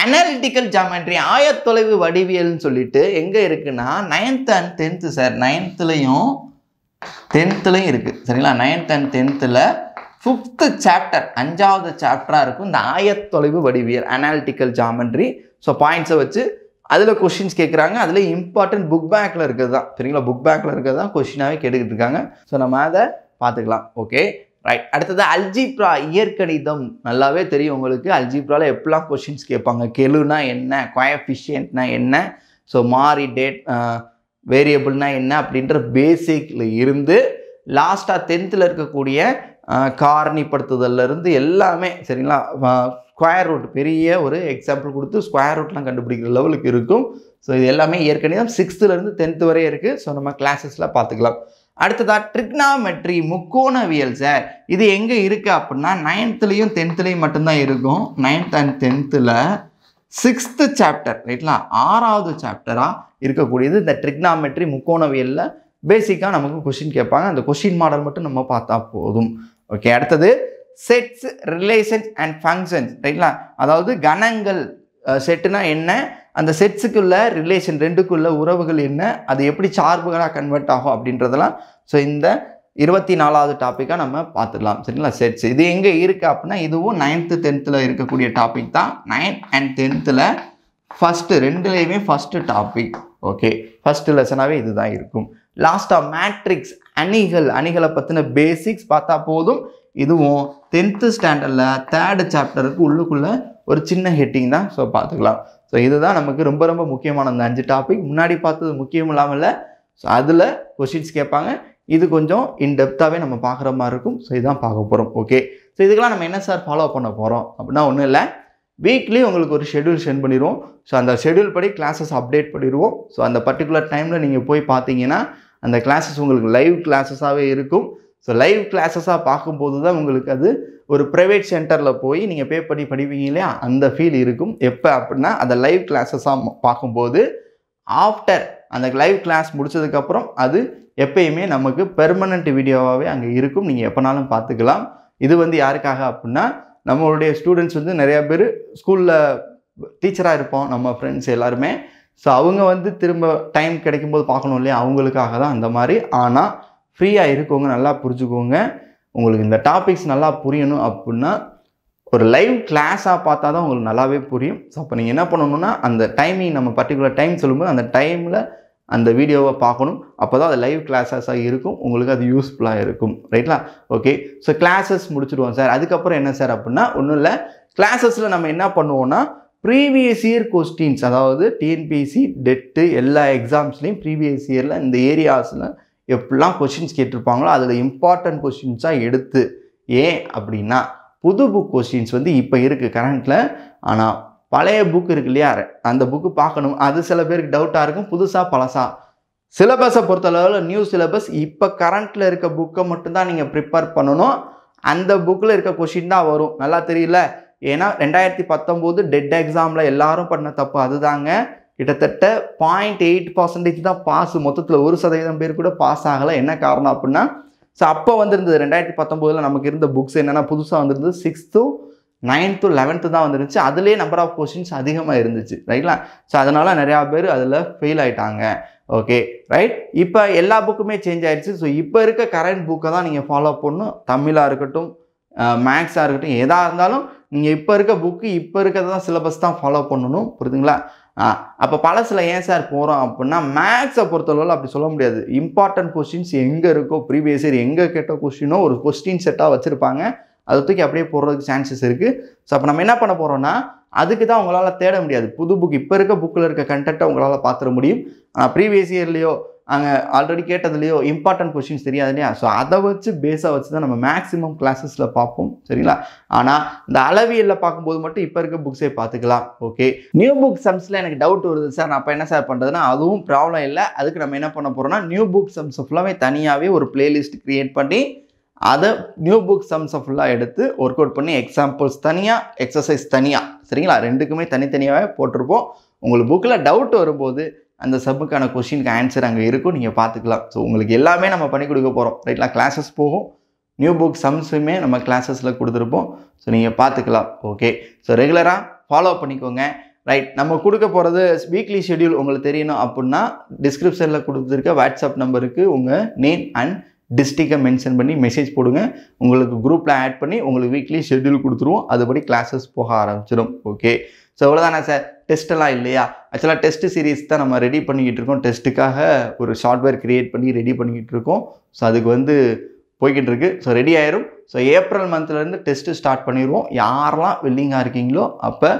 அனாலிட்டிக்கல் ஜாமெட்ரி, ஆயத்தொலைவு வடிவியல்னு சொல்லிட்டு எங்கே இருக்குன்னா 9th and 10th சார். 9thலையும் 10thலையும் இருக்குது சரிங்களா. 9th and 10thல 5th சாப்டர், 5வது சாப்டராக இருக்கும் இந்த ஆயத்தொலைவு வடிவியல், அனாலிட்டிக்கல் ஜாமெட்ரி. ஸோ பாயிண்ட்ஸை வச்சு அதில் கொஸ்டின்ஸ் கேட்குறாங்க. அதில் இம்பார்ட்டன்ட் புக் பேக்கில் இருக்கிறது தான் சரிங்களா. புக் பேக்கில் இருக்கிறது தான் கொஸ்டினாகவே கேட்டுக்கிட்டு இருக்காங்க. ஸோ நம்ம அதை பார்த்துக்கலாம். Okay, right. அடுத்தது அல்ஜிப்ரா, இயற்கணிதம். நல்லாவே தெரியும் உங்களுக்கு அல்ஜிப்ராவில் எப்படிலாம் கொஸ்டின்ஸ் கேட்பாங்க. கெழுனா என்ன, கோஎஃபிஷியன்ட்னா என்ன, ஸோ மாறி டேட் வேரியபிள்னா என்ன அப்படின்ற பேசிக்கில் இருந்து லாஸ்ட்டாக 10th இருக்கக்கூடிய காரணிப்படுத்துதல்லேருந்து எல்லாமே சரிங்களா. ஸ்கொயர் ரூட், பெரிய ஒரு எக்ஸாம்பிள் கொடுத்து ஸ்கொயர் ரூட்லாம் கண்டுபிடிக்கிற லெவலுக்கு இருக்கும். ஸோ இது எல்லாமே இயற்கணிதம் 6thலேருந்து 10th வரை இருக்குது. ஸோ நம்ம கிளாஸஸில் பார்த்துக்கலாம். அடுத்ததாக ட்ரிக்னாமெட்ரி, முக்கோணவியல் சார். இது எங்கே இருக்குது அப்படின்னா 9thலையும் 10thலையும் மட்டும்தான் இருக்கும். 9th and 10thல 6th சாப்டர் ரைட்லா, 6வது சாப்டராக இருக்கக்கூடியது இந்த ட்ரிக்னாமெட்ரி, முக்கோணவியலில் பேசிக்காக நமக்கு கொஸ்டின் கேட்பாங்க. அந்த கொஸ்டின் மாடல் மட்டும் நம்ம பார்த்தா போதும். ஓகே, அடுத்தது செட்ஸ், ரிலேஷன்ஸ் அண்ட் ஃபங்க்ஷன்ஸ் ரைட்லா. அதாவது கணங்கள், செட்டுனா என்ன, அந்த செட்ஸுக்குள்ள ரிலேஷன், ரெண்டுக்குள்ள உறவுகள் என்ன, அது எப்படி சார்புகளாக கன்வெர்ட் ஆகும் அப்படின்றதெல்லாம். ஸோ இந்த 24வது டாப்பிக்காக நம்ம பார்த்துக்கலாம் சரிங்களா. செட்ஸ் இது எங்கே இருக்குது அப்படின்னா இதுவும் 9th 10thல இருக்கக்கூடிய டாபிக் தான். 9th and 10thல ஃபஸ்ட்டு ரெண்டுலேயுமே ஃபஸ்ட்டு டாபிக். ஓகே, ஃபஸ்ட்டு லெசனாகவே இதுதான் இருக்கும். லாஸ்ட்டாக மேட்ரிக்ஸ், அணிகளை பற்றின பேசிக்ஸ் பார்த்தா போதும். இதுவும் 10th ஸ்டாண்டர்டில் 3rd சாப்டருக்கு உள்ளுக்குள்ளே ஒரு சின்ன ஹெட்டிங் தான். ஸோ பார்த்துக்கலாம். ஸோ இதுதான் நமக்கு ரொம்ப ரொம்ப முக்கியமான அந்த 5 டாபிக். முன்னாடி பார்த்தது முக்கியம் இல்லாமல் இல்லை. ஸோ அதில் கொஸ்டின்ஸ் கேட்பாங்க. இது கொஞ்சம் இன்டெப்த்தாகவே நம்ம பார்க்குற மாதிரி இருக்கும். ஸோ இதுதான் பார்க்க போகிறோம். ஓகே, ஸோ இதுக்கெல்லாம் நம்ம என்ன சார் ஃபாலோ பண்ண போகிறோம் அப்படின்னா ஒன்றும் இல்லை, வீக்லி உங்களுக்கு ஒரு ஷெடியூல் சென்ட் பண்ணிடுவோம். ஸோ அந்த ஷெடியூல் படி கிளாஸஸ் அப்டேட் பண்ணிடுவோம். ஸோ அந்த பர்டிகுலர் டைமில் நீங்கள் போய் பார்த்தீங்கன்னா அந்த கிளாஸஸ் உங்களுக்கு லைவ் கிளாஸஸாகவே இருக்கும். ஸோ லைவ் கிளாஸஸாக பார்க்கும்போது தான் உங்களுக்கு அது ஒரு ப்ரைவேட் சென்டரில் போய் நீங்கள் பே பண்ணி படிப்பீங்க இல்லையா, அந்த ஃபீல் இருக்கும். எப்போ அப்படின்னா அந்த லைவ் கிளாஸஸாக பார்க்கும்போது ஆஃப்டர் அந்த லைவ் கிளாஸ் முடிச்சதுக்கப்புறம் அது எப்பயுமே நமக்கு பெர்மனண்ட் வீடியோவாகவே அங்கே இருக்கும். நீங்கள் எப்போனாலும் பார்த்துக்கலாம். இது வந்து யாருக்காக அப்படின்னா நம்மளுடைய ஸ்டூடெண்ட்ஸ் வந்து நிறையா பேர் ஸ்கூலில் டீச்சராக இருப்போம், நம்ம ஃப்ரெண்ட்ஸ் எல்லாருமே. ஸோ அவங்க வந்து திரும்ப டைம் கிடைக்கும்போது பார்க்கணும் இல்லையா, அவங்களுக்காக தான் அந்த மாதிரி. ஆனால் ஃப்ரீயாக இருக்கவங்க நல்லா புரிஞ்சுக்கோங்க. உங்களுக்கு இந்த டாபிக்ஸ் நல்லா புரியணும் அப்படின்னா ஒரு லைவ் கிளாஸாக பார்த்தா தான் உங்களுக்கு நல்லாவே புரியும். ஸோ அப்போ நீங்கள் என்ன பண்ணணுன்னா அந்த டைமிங், நம்ம பர்டிகுலர் டைம் சொல்லும்போது அந்த டைமில் அந்த வீடியோவை பார்க்கணும். அப்போ தான் அது லைவ் கிளாஸஸாக இருக்கும், உங்களுக்கு அது யூஸ்ஃபுல்லாக இருக்கும் ரைட்லா. ஓகே, ஸோ கிளாஸஸ் முடிச்சுடுவோம் சார். அதுக்கப்புறம் என்ன சார் அப்படின்னா ஒன்றும் இல்லை, கிளாஸஸில் நம்ம என்ன பண்ணுவோன்னா ப்ரீவியஸ் இயர் கொஸ்டின்ஸ், அதாவது டிஎன்பிஎஸ்சி டெட்டு எல்லா எக்ஸாம்ஸ்லேயும் ப்ரீவியஸ் இயரில் இந்த ஏரியாஸில் எப்படிலாம் கொஸ்டின்ஸ் கேட்டிருப்பாங்களோ அதில் இம்பார்ட்டன்ட் கொஸ்டின்ஸாக எடுத்து, ஏன் அப்படின்னா புது புக் கொஸ்டின்ஸ் வந்து இப்போ இருக்குது கரண்ட்டில், ஆனால் பழைய புக் இருக்கு இல்லையா, அந்த புக்கு பார்க்கணும். அது சில பேருக்கு டவுட்டாக இருக்கும், புதுசாக பழசா. சிலபஸை பொறுத்தளவில் நியூ சிலபஸ் இப்போ கரண்ட்டில் இருக்க புக்கை மட்டும்தான் நீங்கள் ப்ரிப்பேர் பண்ணணும். அந்த புக்கில் இருக்க கொஷின் தான் வரும். நல்லா தெரியல. ஏன்னா 2019 டெட் எக்ஸாமில் எல்லாரும் பண்ண தப்பு அதுதாங்க. கிட்டத்தட்ட 0.8% தான் பாஸ். மொத்தத்தில் 1% பேர் கூட பாஸ் ஆகலை. என்ன காரணம் அப்படின்னா, ஸோ அப்போ வந்திருந்தது 2019 நமக்கு இருந்த புக்ஸ் என்னென்னா புதுசாக வந்திருந்தது 6th 9th 11th தான் வந்துருந்துச்சு. அதுலேயே நம்பர் ஆஃப் கொஷின்ஸ் அதிகமாக இருந்துச்சு ரைட்லா. ஸோ அதனால் நிறையா பேர் அதில் ஃபெயில் ஆகிட்டாங்க. Okay right. இப்போ எல்லா புக்குமே சேஞ்ச் ஆகிடுச்சு. ஸோ இப்போ இருக்க கரண்ட் புக்கை தான் நீங்கள் ஃபாலோ பண்ணணும். தமிழாக இருக்கட்டும், மேக்ஸாக இருக்கட்டும், எதாக இருந்தாலும் நீங்கள் இப்போ இருக்க புக்கு இப்போ இருக்கிறது தான் சிலபஸ் தான் ஃபாலோ பண்ணணும். புரியுதுங்களா? அப்போ பழசில் ஏன் சார் போகிறோம் அப்படின்னா, மேக்ஸை பொறுத்தளவில் அப்படி சொல்ல முடியாது. இம்பார்ட்டன்ட் கொஸ்டின்ஸ் எங்கே இருக்கோ, ப்ரீவியஸ் இயர் எங்கே கேட்ட கொஸ்டினோ ஒரு கொஸ்டின் செட்டாக வச்சுருப்பாங்க. அதை தூக்கி அப்படியே போடுறதுக்கு சான்சஸ் இருக்குது. ஸோ அப்போ நம்ம என்ன பண்ண போகிறோம்னா, அதுக்கு தான் உங்களால் தேட முடியாது. புது புக் இப்போ இருக்க புக்கில் இருக்க கண்டென்ட்டை உங்களால் பார்த்துட முடியும். ப்ரீவியஸ் இயர்லேயோ அங்கே ஆல்ரெடி கேட்டதுலையோ இம்பார்ட்டன்ட் கொஸ்டின்ஸ் தெரியாது இல்லையா? ஸோ அதை வச்சு பேஸாக வச்சு தான் நம்ம மேக்ஸிமம் கிளாஸஸில் பார்ப்போம். சரிங்களா? ஆனால் இந்த அளவியலில் பார்க்கும்போது மட்டும் இப்போ இருக்க புக்ஸே பார்த்துக்கலாம். ஓகே. நியூ புக் சம்ஸில் எனக்கு டவுட் வருது சார், நான் அப்போ என்ன சார் பண்ணுறதுன்னா, அதுவும் ப்ராப்ளம் இல்லை. அதுக்கு நம்ம என்ன பண்ண போகிறோம்னா, நியூ புக் சம்ஸை ஃபுல்லாகவே தனியாகவே ஒரு பிளேலிஸ்ட் க்ரியேட் பண்ணி அதை நியூ புக் சம்ஸை ஃபுல்லாக எடுத்து ஒர்க் அவுட் பண்ணி எக்ஸாம்பிள்ஸ் தனியாக, எக்ஸசைஸ் தனியாக, சரிங்களா, ரெண்டுக்குமே தனித்தனியாகவே போட்டிருப்போம். உங்களுக்கு புக்கில் டவுட் வரும்போது அந்த சம்முக்கான கொஷினுக்கு ஆன்சர் அங்கே இருக்கும், நீங்கள் பார்த்துக்கலாம். ஸோ உங்களுக்கு எல்லாமே நம்ம பண்ணி கொடுக்க போகிறோம் ரைட்லா. கிளாஸஸ் போகும், நியூ புக் சம்ஸுமே நம்ம கிளாஸஸில் கொடுத்துருப்போம். ஸோ நீங்கள் பார்த்துக்கலாம். ஓகே. ஸோ ரெகுலராக ஃபாலோ பண்ணிக்கோங்க ரைட். நம்ம கொடுக்க போகிறது வீக்லி ஷெட்யூல் உங்களுக்கு தெரியணும் அப்படின்னா டிஸ்கிரிப்ஷனில் கொடுத்துருக்க வாட்ஸ்அப் நம்பருக்கு உங்கள் நேம் அண்ட் டிஸ்ட்ரிக்டை மென்ஷன் பண்ணி மெசேஜ் போடுங்க. உங்களுக்கு குரூப்பில் ஆட் பண்ணி உங்களுக்கு வீக்லி ஷெட்யூல் கொடுத்துருவோம். அதுபடி கிளாஸஸ் போக ஆரம்பிச்சிடும். ஓகே. ஸோ அவ்வளோதானே சார், டெஸ்ட்டெல்லாம் இல்லையா? ஆக்சுவலாக டெஸ்ட் சீரீஸ் தான் நம்ம ரெடி பண்ணிக்கிட்டு இருக்கோம். டெஸ்ட்டுக்காக ஒரு சாஃப்ட்வேர் க்ரியேட் பண்ணி ரெடி பண்ணிக்கிட்டு இருக்கோம். ஸோ அதுக்கு போய்கிட்டு இருக்கு. ஸோ ரெடி ஆயிரும். ஸோ ஏப்ரல் மந்த்லேருந்து டெஸ்ட்டு ஸ்டார்ட் பண்ணிடுவோம். யாரெல்லாம் வில்லிங்காக இருக்கீங்களோ அப்போ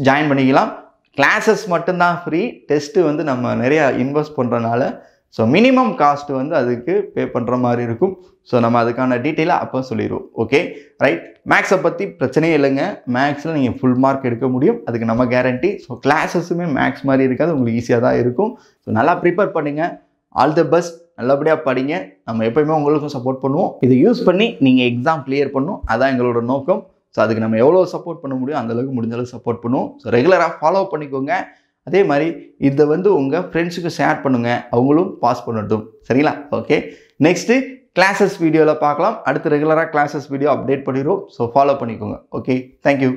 ஜாயின் பண்ணிக்கலாம். கிளாஸஸ் மட்டும்தான் ஃப்ரீ. டெஸ்ட்டு நம்ம நிறையா இன்வெஸ்ட் பண்ணுறனால ஸோ மினிமம் காஸ்ட் அதுக்கு பே பண்ணுற மாதிரி இருக்கும். ஸோ நம்ம அதுக்கான டீட்டெயிலாக அப்போ சொல்லிடுவோம். Okay right. மேக்ஸை பற்றி பிரச்சனையே இல்லைங்க. மேக்ஸில் நீங்கள் ஃபுல் மார்க் எடுக்க முடியும், அதுக்கு நம்ம கேரண்டி. ஸோ கிளாஸஸுமே மேக்ஸ் மாதிரி இருக்காது, உங்களுக்கு ஈஸியாக தான் இருக்கும். ஸோ நல்லா ப்ரிப்பேர் பண்ணுங்கள். All the best. நல்லபடியாக படிங்க. நம்ம எப்போயுமே உங்களுக்கும் சப்போர்ட் பண்ணுவோம். இதை யூஸ் பண்ணி நீங்கள் எக்ஸாம் கிளியர் பண்ணணும், அதான் எங்களோட நோக்கம். ஸோ அதுக்கு நம்ம எவ்வளோ சப்போர்ட் பண்ண முடியும் அந்தளவுக்கு முடிஞ்சளவுக்கு சப்போர்ட் பண்ணுவோம். ஸோ ரெகுலராக ஃபாலோ பண்ணிக்கோங்க. அதே மாதிரி இதை உங்கள் ஃப்ரெண்ட்ஸுக்கு ஷேர் பண்ணுங்கள், அவங்களும் பாஸ் பண்ணட்டும். சரிங்களா? ஓகே. நெக்ஸ்ட்டு கிளாஸஸ் வீடியோவில் பார்க்கலாம். அடுத்து ரெகுலராக கிளாஸஸ் வீடியோ அப்டேட் பண்ணிடுவோம். ஸோ ஃபாலோ பண்ணிக்கோங்க. Okay, thank you.